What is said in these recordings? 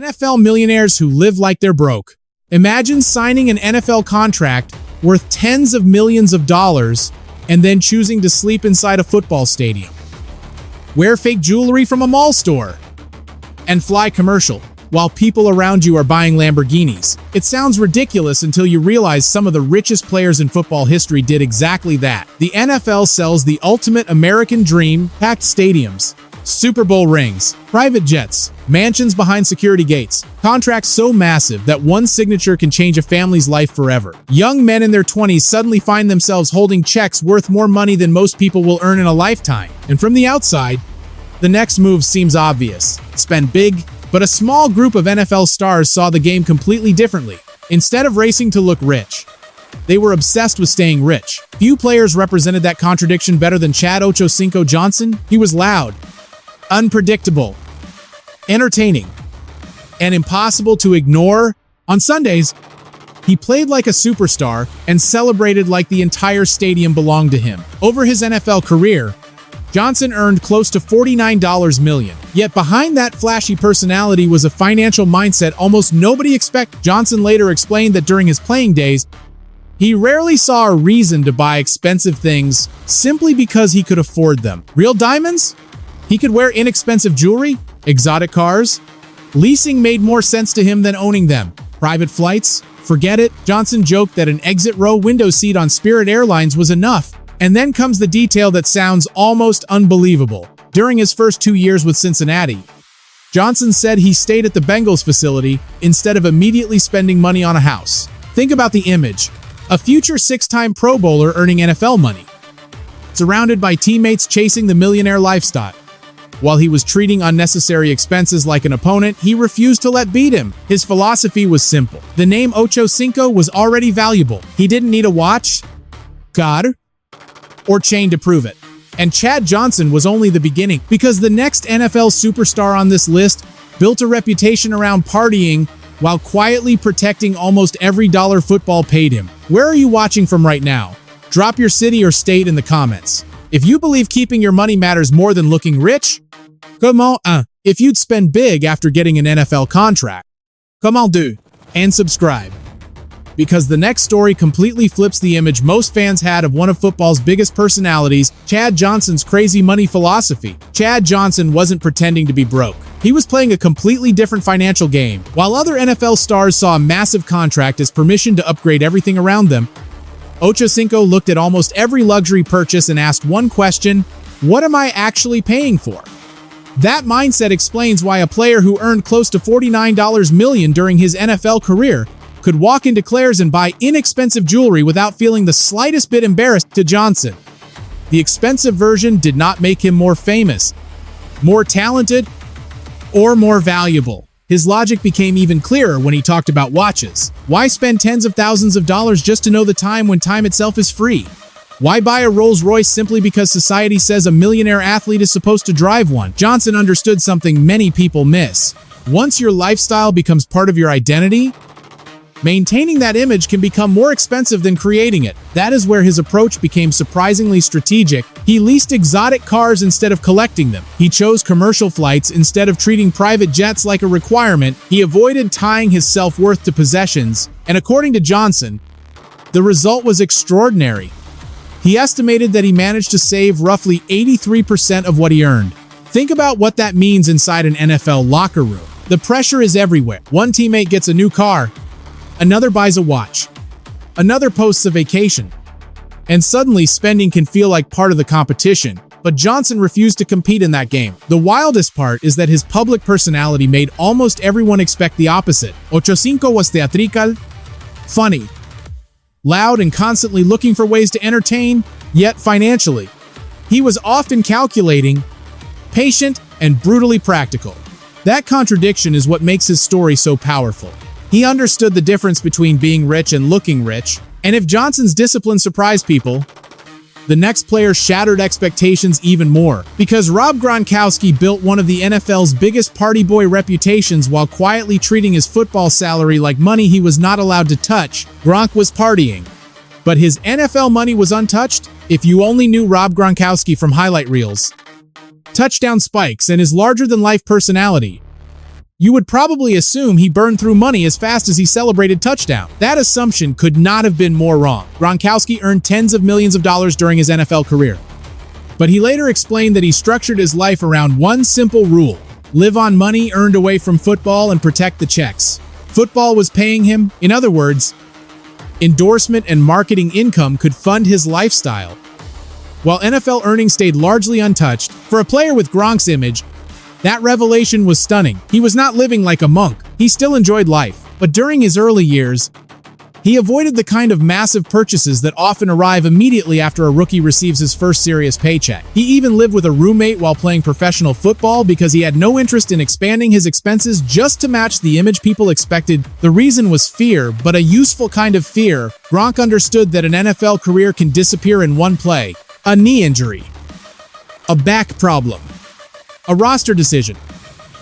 NFL millionaires who live like they're broke. Imagine signing an NFL contract worth tens of millions of dollars and then choosing to sleep inside a football stadium, wear fake jewelry from a mall store, and fly commercial while people around you are buying Lamborghinis. It sounds ridiculous until you realize some of the richest players in football history did exactly that. The NFL sells the ultimate American dream: packed stadiums, Super Bowl rings, private jets, mansions behind security gates, contracts so massive that one signature can change a family's life forever. Young men in their 20s suddenly find themselves holding checks worth more money than most people will earn in a lifetime. And from the outside, the next move seems obvious: spend big. But a small group of NFL stars saw the game completely differently. Instead of racing to look rich, they were obsessed with staying rich. Few players represented that contradiction better than Chad Ochocinco Johnson. He was loud, unpredictable, entertaining, and impossible to ignore. On Sundays, he played like a superstar and celebrated like the entire stadium belonged to him. Over his NFL career, Johnson earned close to $49 million. Yet behind that flashy personality was a financial mindset almost nobody expected. Johnson later explained that during his playing days, he rarely saw a reason to buy expensive things simply because he could afford them. Real diamonds? He could wear inexpensive jewelry, exotic cars. Leasing made more sense to him than owning them. Private flights? Forget it. Johnson joked that an exit row window seat on Spirit Airlines was enough. And then comes the detail that sounds almost unbelievable. During his first 2 years with Cincinnati, Johnson said he stayed at the Bengals facility instead of immediately spending money on a house. Think about the image: a future 6-time Pro Bowler earning NFL money, surrounded by teammates chasing the millionaire lifestyle. While he was treating unnecessary expenses like an opponent, he refused to let beat him. His philosophy was simple. The name Ochocinco was already valuable. He didn't need a watch, car, or chain to prove it. And Chad Johnson was only the beginning, because the next NFL superstar on this list built a reputation around partying while quietly protecting almost every dollar football paid him. Where are you watching from right now? Drop your city or state in the comments. If you believe keeping your money matters more than looking rich, come on, if you'd spend big after getting an NFL contract, come on, do, and subscribe. Because the next story completely flips the image most fans had of one of football's biggest personalities, Chad Johnson's crazy money philosophy. Chad Johnson wasn't pretending to be broke. He was playing a completely different financial game. While other NFL stars saw a massive contract as permission to upgrade everything around them, Ochocinco looked at almost every luxury purchase and asked one question: what am I actually paying for? That mindset explains why a player who earned close to $49 million during his NFL career could walk into Claire's and buy inexpensive jewelry without feeling the slightest bit embarrassed. To Johnson, the expensive version did not make him more famous, more talented, or more valuable. His logic became even clearer when he talked about watches. Why spend tens of thousands of dollars just to know the time when time itself is free? Why buy a Rolls Royce simply because society says a millionaire athlete is supposed to drive one? Johnson understood something many people miss. Once your lifestyle becomes part of your identity, maintaining that image can become more expensive than creating it. That is where his approach became surprisingly strategic. He leased exotic cars instead of collecting them. He chose commercial flights instead of treating private jets like a requirement. He avoided tying his self-worth to possessions. And according to Johnson, the result was extraordinary. He estimated that he managed to save roughly 83% of what he earned. Think about what that means inside an NFL locker room. The pressure is everywhere. One teammate gets a new car, another buys a watch, another posts a vacation, and suddenly spending can feel like part of the competition. But Johnson refused to compete in that game. The wildest part is that his public personality made almost everyone expect the opposite. Ochocinco was theatrical, funny, loud, and constantly looking for ways to entertain, yet financially, he was often calculating, patient, and brutally practical. That contradiction is what makes his story so powerful. He understood the difference between being rich and looking rich, and if Johnson's discipline surprised people, the next player shattered expectations even more. Because Rob Gronkowski built one of the NFL's biggest party boy reputations while quietly treating his football salary like money he was not allowed to touch. Gronk was partying, but his NFL money was untouched. If you only knew Rob Gronkowski from highlight reels, touchdown spikes, and his larger-than-life personality, you would probably assume he burned through money as fast as he celebrated touchdown. That assumption could not have been more wrong. Gronkowski earned tens of millions of dollars during his NFL career. But he later explained that he structured his life around one simple rule: live on money earned away from football and protect the checks. Football was paying him. In other words, endorsement and marketing income could fund his lifestyle. While NFL earnings stayed largely untouched, for a player with Gronk's image, that revelation was stunning. He was not living like a monk. He still enjoyed life. But during his early years, he avoided the kind of massive purchases that often arrive immediately after a rookie receives his first serious paycheck. He even lived with a roommate while playing professional football because he had no interest in expanding his expenses just to match the image people expected. The reason was fear, but a useful kind of fear. Gronk understood that an NFL career can disappear in one play: a knee injury, a back problem, a roster decision,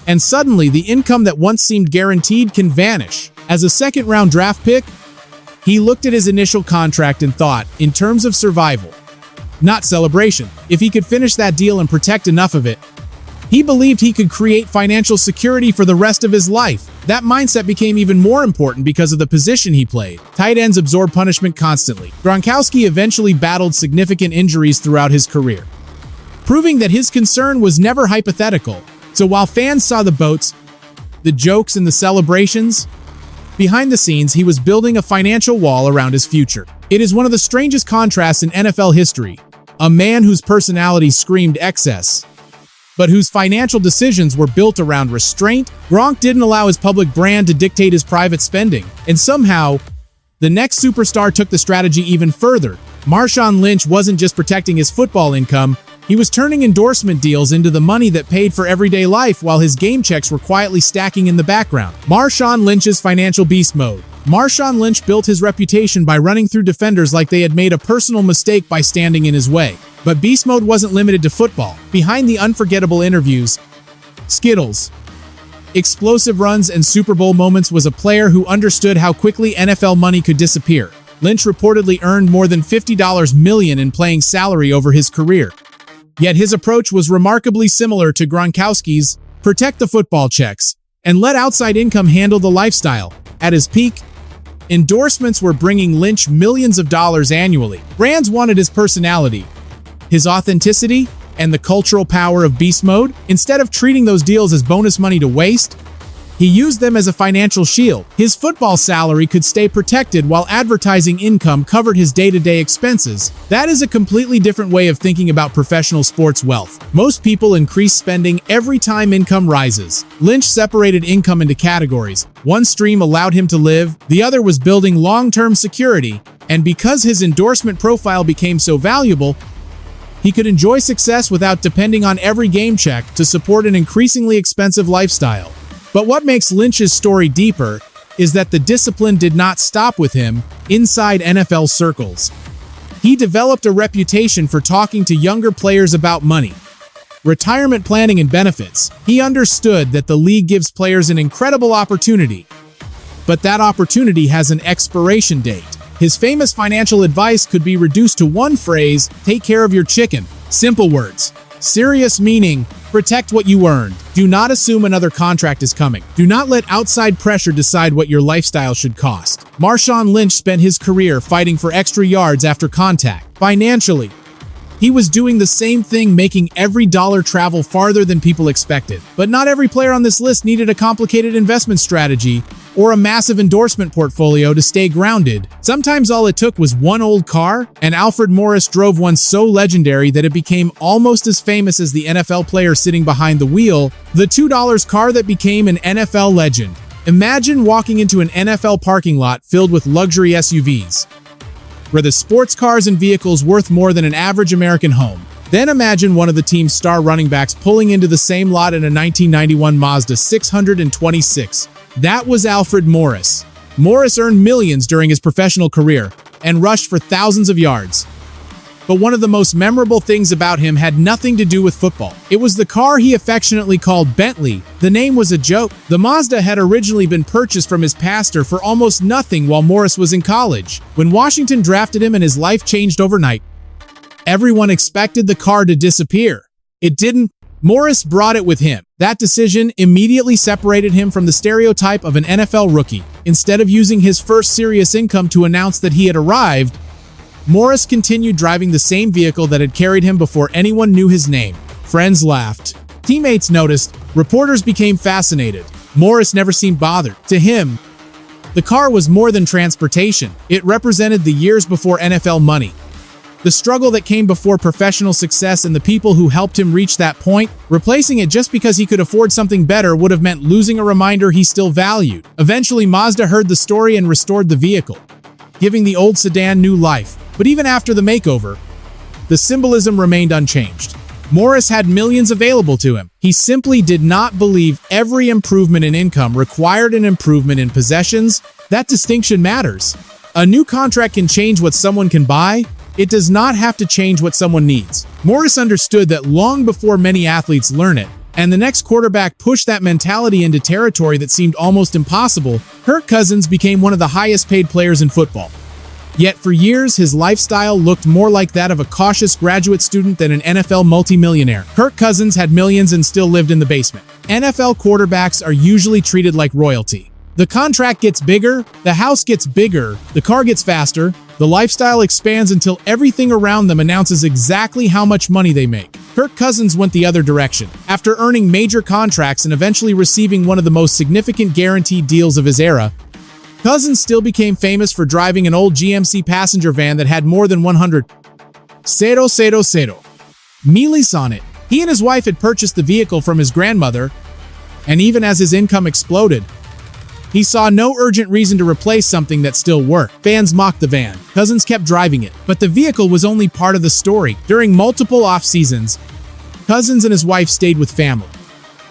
and suddenly the income that once seemed guaranteed can vanish. As a second-round draft pick, he looked at his initial contract and thought, in terms of survival, not celebration. If he could finish that deal and protect enough of it, he believed he could create financial security for the rest of his life. That mindset became even more important because of the position he played. Tight ends absorb punishment constantly. Gronkowski eventually battled significant injuries throughout his career, proving that his concern was never hypothetical. So while fans saw the boats, the jokes, and the celebrations, behind the scenes, he was building a financial wall around his future. It is one of the strangest contrasts in NFL history. A man whose personality screamed excess, but whose financial decisions were built around restraint. Gronk didn't allow his public brand to dictate his private spending. And somehow, the next superstar took the strategy even further. Marshawn Lynch wasn't just protecting his football income, he was turning endorsement deals into the money that paid for everyday life while his game checks were quietly stacking in the background. Marshawn Lynch's financial beast mode. Marshawn Lynch built his reputation by running through defenders like they had made a personal mistake by standing in his way. But beast mode wasn't limited to football. Behind the unforgettable interviews, Skittles, explosive runs, and Super Bowl moments was a player who understood how quickly NFL money could disappear. Lynch reportedly earned more than $50 million in playing salary over his career. Yet his approach was remarkably similar to Gronkowski's: protect the football checks and let outside income handle the lifestyle. At his peak, endorsements were bringing Lynch millions of dollars annually. Brands wanted his personality, his authenticity, and the cultural power of beast mode. Instead of treating those deals as bonus money to waste, he used them as a financial shield. His football salary could stay protected while advertising income covered his day-to-day expenses. That is a completely different way of thinking about professional sports wealth. Most people increase spending every time income rises. Lynch separated income into categories. One stream allowed him to live, the other was building long-term security, and because his endorsement profile became so valuable, he could enjoy success without depending on every game check to support an increasingly expensive lifestyle. But what makes Lynch's story deeper is that the discipline did not stop with him inside NFL circles. He developed a reputation for talking to younger players about money, retirement planning, and benefits. He understood that the league gives players an incredible opportunity, but that opportunity has an expiration date. His famous financial advice could be reduced to one phrase: take care of your chicken. Simple words, serious meaning. Protect what you earned. Do not assume another contract is coming. Do not let outside pressure decide what your lifestyle should cost. Marshawn Lynch spent his career fighting for extra yards after contact. Financially, he was doing the same thing, making every dollar travel farther than people expected. But not every player on this list needed a complicated investment strategy or a massive endorsement portfolio to stay grounded. Sometimes all it took was one old car, and Alfred Morris drove one so legendary that it became almost as famous as the NFL player sitting behind the wheel, the $2 car that became an NFL legend. Imagine walking into an NFL parking lot filled with luxury SUVs, where the sports cars and vehicles worth more than an average American home. Then imagine one of the team's star running backs pulling into the same lot in a 1991 Mazda 626. That was Alfred Morris. Morris earned millions during his professional career and rushed for thousands of yards. But one of the most memorable things about him had nothing to do with football. It was the car he affectionately called Bentley. The name was a joke. The Mazda had originally been purchased from his pastor for almost nothing while Morris was in college. When Washington drafted him and his life changed overnight, everyone expected the car to disappear. It didn't. Morris brought it with him. That decision immediately separated him from the stereotype of an NFL rookie. Instead of using his first serious income to announce that he had arrived, Morris continued driving the same vehicle that had carried him before anyone knew his name. Friends laughed. Teammates noticed. Reporters became fascinated. Morris never seemed bothered. To him, the car was more than transportation. It represented the years before NFL money, the struggle that came before professional success, and the people who helped him reach that point. Replacing it just because he could afford something better would have meant losing a reminder he still valued. Eventually, Mazda heard the story and restored the vehicle, giving the old sedan new life. But even after the makeover, the symbolism remained unchanged. Morris had millions available to him. He simply did not believe every improvement in income required an improvement in possessions. That distinction matters. A new contract can change what someone can buy. It does not have to change what someone needs. Morris understood that long before many athletes learn it, and the next quarterback pushed that mentality into territory that seemed almost impossible. Kirk Cousins became one of the highest paid players in football. Yet for years, his lifestyle looked more like that of a cautious graduate student than an NFL multimillionaire. Kirk Cousins had millions and still lived in the basement. NFL quarterbacks are usually treated like royalty. The contract gets bigger, the house gets bigger, the car gets faster, the lifestyle expands until everything around them announces exactly how much money they make. Kirk Cousins went the other direction. After earning major contracts and eventually receiving one of the most significant guaranteed deals of his era, Cousins still became famous for driving an old GMC passenger van that had more than 100,000 miles on it. He and his wife had purchased the vehicle from his grandmother, and even as his income exploded, he saw no urgent reason to replace something that still worked. Fans mocked the van. Cousins kept driving it, but the vehicle was only part of the story. During multiple off-seasons, Cousins and his wife stayed with family,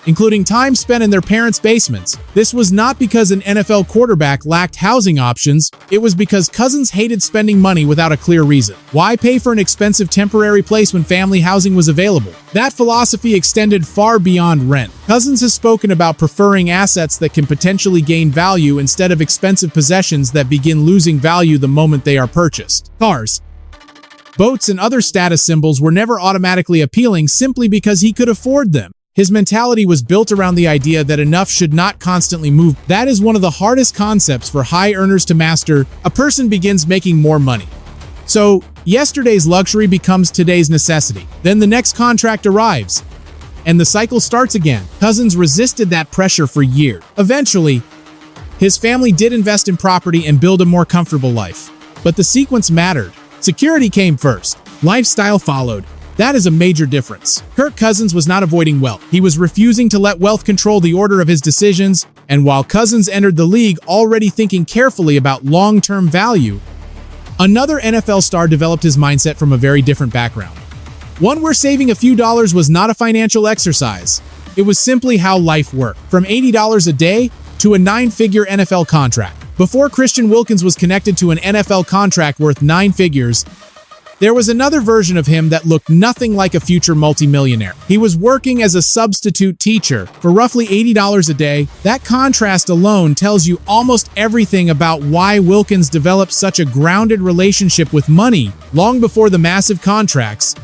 including time spent in their parents' basements. This was not because an NFL quarterback lacked housing options. It was because Cousins hated spending money without a clear reason. Why pay for an expensive temporary place when family housing was available? That philosophy extended far beyond rent. Cousins has spoken about preferring assets that can potentially gain value instead of expensive possessions that begin losing value the moment they are purchased. Cars, boats, and other status symbols were never automatically appealing simply because he could afford them. His mentality was built around the idea that enough should not constantly move. That is one of the hardest concepts for high earners to master. A person begins making more money. So, yesterday's luxury becomes today's necessity. Then the next contract arrives, and the cycle starts again. Cousins resisted that pressure for years. Eventually, his family did invest in property and build a more comfortable life. But the sequence mattered. Security came first. Lifestyle followed. That is a major difference. Kirk Cousins was not avoiding wealth. He was refusing to let wealth control the order of his decisions, and while Cousins entered the league already thinking carefully about long-term value, another NFL star developed his mindset from a very different background. One where saving a few dollars was not a financial exercise. It was simply how life worked. From $80 a day to a 9-figure NFL contract. Before Christian Wilkins was connected to an NFL contract worth 9 figures, there was another version of him that looked nothing like a future multimillionaire. He was working as a substitute teacher for roughly $80 a day. That contrast alone tells you almost everything about why Wilkins developed such a grounded relationship with money long before the massive contracts.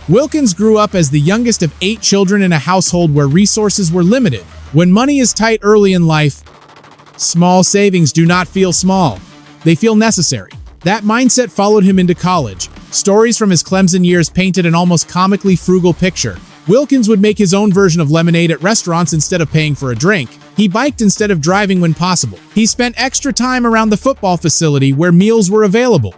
Wilkins grew up as the youngest of 8 children in a household where resources were limited. When money is tight early in life, small savings do not feel small. They feel necessary. That mindset followed him into college. Stories from his Clemson years painted an almost comically frugal picture. Wilkins would make his own version of lemonade at restaurants instead of paying for a drink. He biked instead of driving when possible. He spent extra time around the football facility where meals were available,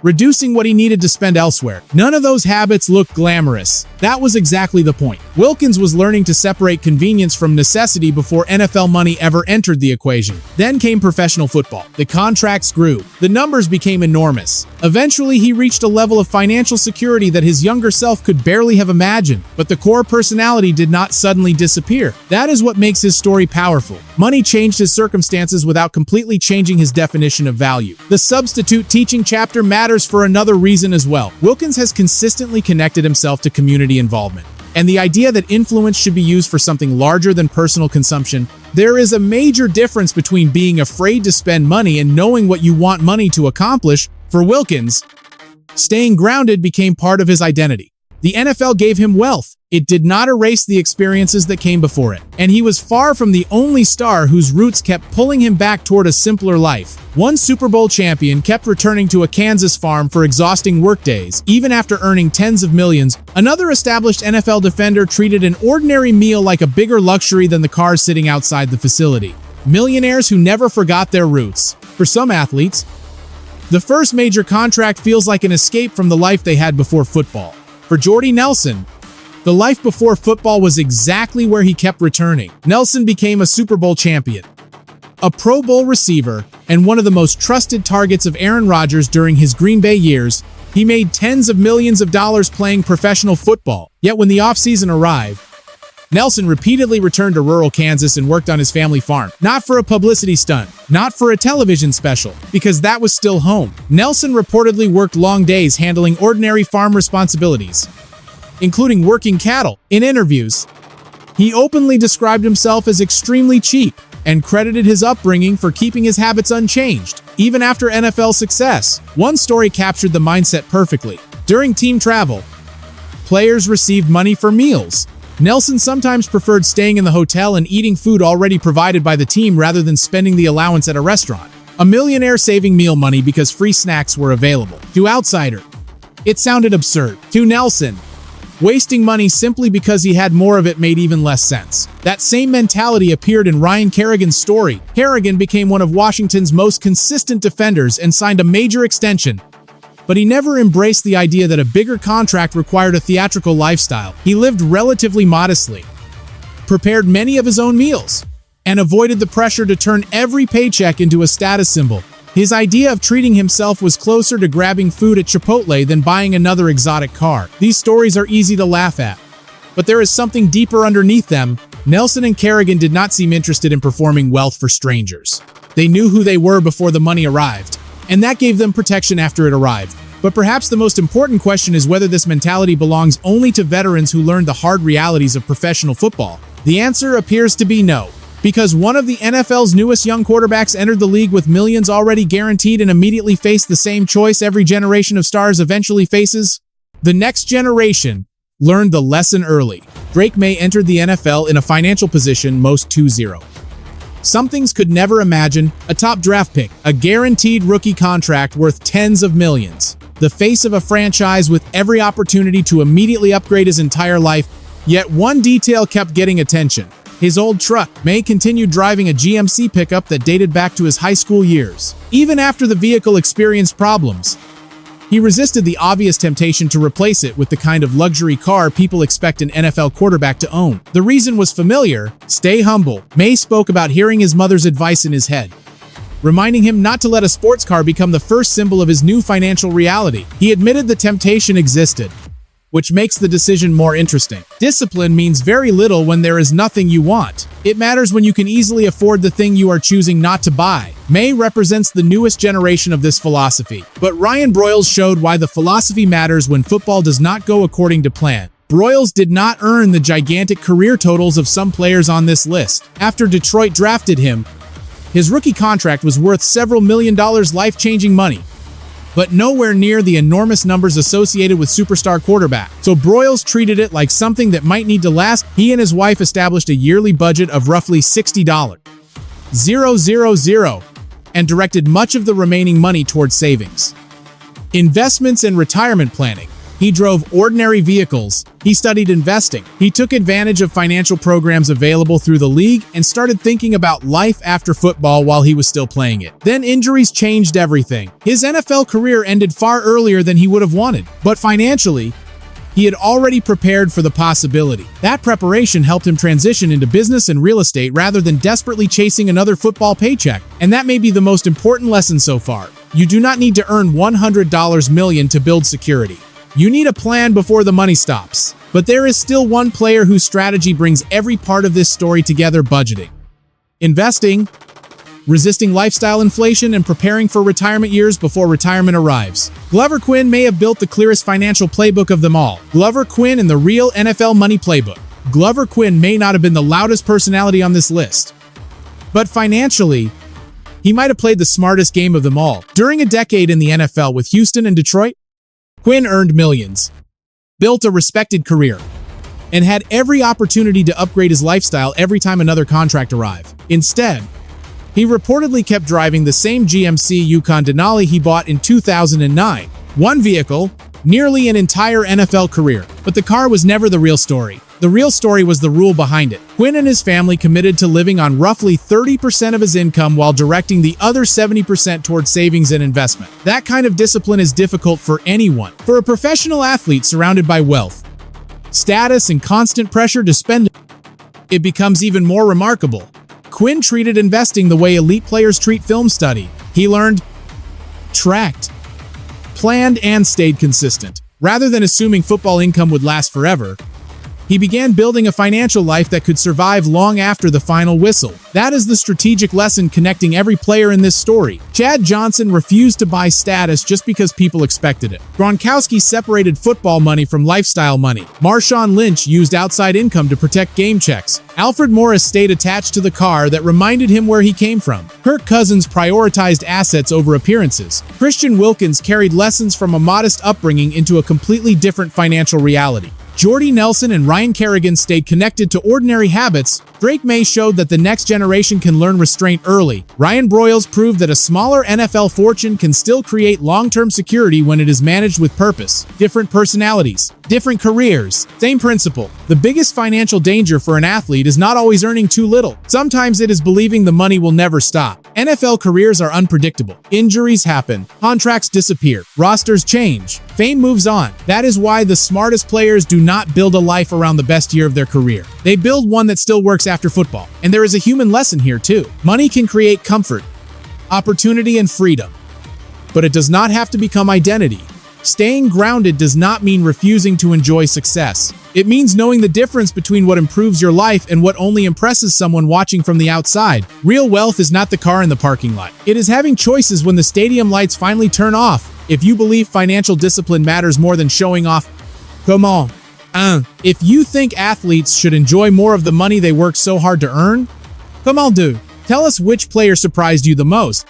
reducing what he needed to spend elsewhere. None of those habits looked glamorous. That was exactly the point. Wilkins was learning to separate convenience from necessity before NFL money ever entered the equation. Then came professional football. The contracts grew. The numbers became enormous. Eventually, he reached a level of financial security that his younger self could barely have imagined. But the core personality did not suddenly disappear. That is what makes his story powerful. Money changed his circumstances without completely changing his definition of value. The substitute teaching chapter matters for another reason as well. Wilkins has consistently connected himself to community involvement, and the idea that influence should be used for something larger than personal consumption. There is a major difference between being afraid to spend money and knowing what you want money to accomplish. For Wilkins, staying grounded became part of his identity. The NFL gave him wealth, it did not erase the experiences that came before it. And he was far from the only star whose roots kept pulling him back toward a simpler life. One Super Bowl champion kept returning to a Kansas farm for exhausting workdays, even after earning tens of millions. Another established NFL defender treated an ordinary meal like a bigger luxury than the cars sitting outside the facility. Millionaires who never forgot their roots. For some athletes, the first major contract feels like an escape from the life they had before football. For Jordy Nelson, the life before football was exactly where he kept returning. Nelson became a Super Bowl champion, a Pro Bowl receiver, and one of the most trusted targets of Aaron Rodgers during his Green Bay years. He made tens of millions of dollars playing professional football. Yet when the offseason arrived, Nelson repeatedly returned to rural Kansas and worked on his family farm. Not for a publicity stunt, not for a television special, because that was still home. Nelson reportedly worked long days handling ordinary farm responsibilities, including working cattle. In interviews, he openly described himself as extremely cheap and credited his upbringing for keeping his habits unchanged, even after NFL success. One story captured the mindset perfectly. During team travel, players received money for meals. Nelson sometimes preferred staying in the hotel and eating food already provided by the team rather than spending the allowance at a restaurant. A millionaire saving meal money because free snacks were available. To outsider, it sounded absurd. To Nelson, wasting money simply because he had more of it made even less sense. That same mentality appeared in Ryan Kerrigan's story. Kerrigan became one of Washington's most consistent defenders and signed a major extension, but he never embraced the idea that a bigger contract required a theatrical lifestyle. He lived relatively modestly, prepared many of his own meals, and avoided the pressure to turn every paycheck into a status symbol. His idea of treating himself was closer to grabbing food at Chipotle than buying another exotic car. These stories are easy to laugh at, but there is something deeper underneath them. Nelson and Kerrigan did not seem interested in performing wealth for strangers. They knew who they were before the money arrived, and that gave them protection after it arrived. But perhaps the most important question is whether this mentality belongs only to veterans who learned the hard realities of professional football. The answer appears to be no. Because one of the NFL's newest young quarterbacks entered the league with millions already guaranteed and immediately faced the same choice every generation of stars eventually faces. The next generation learned the lesson early. Drake Maye entered the NFL in a financial position most 2-0. Some things could never imagine: a top draft pick, a guaranteed rookie contract worth tens of millions, the face of a franchise with every opportunity to immediately upgrade his entire life. Yet one detail kept getting attention: his old truck. Maye continued driving a GMC pickup that dated back to his high school years. Even after the vehicle experienced problems, he resisted the obvious temptation to replace it with the kind of luxury car people expect an NFL quarterback to own. The reason was familiar: stay humble. Maye spoke about hearing his mother's advice in his head, reminding him not to let a sports car become the first symbol of his new financial reality. He admitted the temptation existed, which makes the decision more interesting. Discipline means very little when there is nothing you want. It matters when you can easily afford the thing you are choosing not to buy. Maye represents the newest generation of this philosophy. But Ryan Broyles showed why the philosophy matters when football does not go according to plan. Broyles did not earn the gigantic career totals of some players on this list. After Detroit drafted him, his rookie contract was worth several $1 million life-changing money, but nowhere near the enormous numbers associated with superstar quarterback. So Broyles treated it like something that might need to last. He and his wife established a yearly budget of roughly $60,000 and directed much of the remaining money towards savings, investments, and retirement planning. He drove ordinary vehicles. He studied investing. He took advantage of financial programs available through the league and started thinking about life after football while he was still playing it. Then injuries changed everything. His NFL career ended far earlier than he would have wanted. But financially, he had already prepared for the possibility. That preparation helped him transition into business and real estate rather than desperately chasing another football paycheck. And that may be the most important lesson so far. You do not need to earn $100 million to build security. You need a plan before the money stops. But there is still one player whose strategy brings every part of this story together: budgeting, investing, resisting lifestyle inflation, and preparing for retirement years before retirement arrives. Glover Quin may have built the clearest financial playbook of them all. Glover Quin and the real NFL money playbook. Glover Quin may not have been the loudest personality on this list, but financially, he might have played the smartest game of them all. During a decade in the NFL with Houston and Detroit, Quinn earned millions, built a respected career, and had every opportunity to upgrade his lifestyle every time another contract arrived. Instead, he reportedly kept driving the same GMC Yukon Denali he bought in 2009. One vehicle, nearly an entire NFL career. But the car was never the real story. The real story was the rule behind it. Quinn and his family committed to living on roughly 30% of his income while directing the other 70% towards savings and investment. That kind of discipline is difficult for anyone. For a professional athlete surrounded by wealth, status, and constant pressure to spend, it becomes even more remarkable. Quinn treated investing the way elite players treat film study. He learned, tracked, planned, and stayed consistent. Rather than assuming football income would last forever, he began building a financial life that could survive long after the final whistle. That is the strategic lesson connecting every player in this story. Chad Johnson refused to buy status just because people expected it. Gronkowski separated football money from lifestyle money. Marshawn Lynch used outside income to protect game checks. Alfred Morris stayed attached to the car that reminded him where he came from. Kirk Cousins prioritized assets over appearances. Wilkins carried lessons from a modest upbringing into a completely different financial reality. Jordy Nelson and Kerrigan stayed connected to ordinary habits. Maye showed that the next generation can learn restraint early. Broyles proved that a smaller NFL fortune can still create long-term security when it is managed with purpose. Different personalities, different careers, same principle. The biggest financial danger for an athlete is not always earning too little. Sometimes it is believing the money will never stop. NFL careers are unpredictable. Injuries happen, contracts disappear, rosters change, fame moves on. That is why the smartest players do not build a life around the best year of their career. They build one that still works after football. And there is a human lesson here too. Money can create comfort, opportunity, and freedom, but it does not have to become identity. Staying grounded does not mean refusing to enjoy success. It means knowing the difference between what improves your life and what only impresses someone watching from the outside. Real wealth is not the car in the parking lot. It is having choices when the stadium lights finally turn off. If you believe financial discipline matters more than showing off, come on. If you think athletes should enjoy more of the money they work so hard to earn, come on, dude. Tell us which player surprised you the most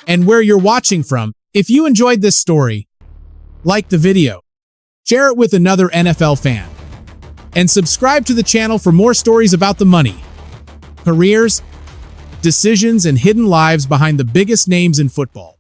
and where you're watching from. If you enjoyed this story, like the video, share it with another NFL fan, and subscribe to the channel for more stories about the money, careers, decisions, and hidden lives behind the biggest names in football.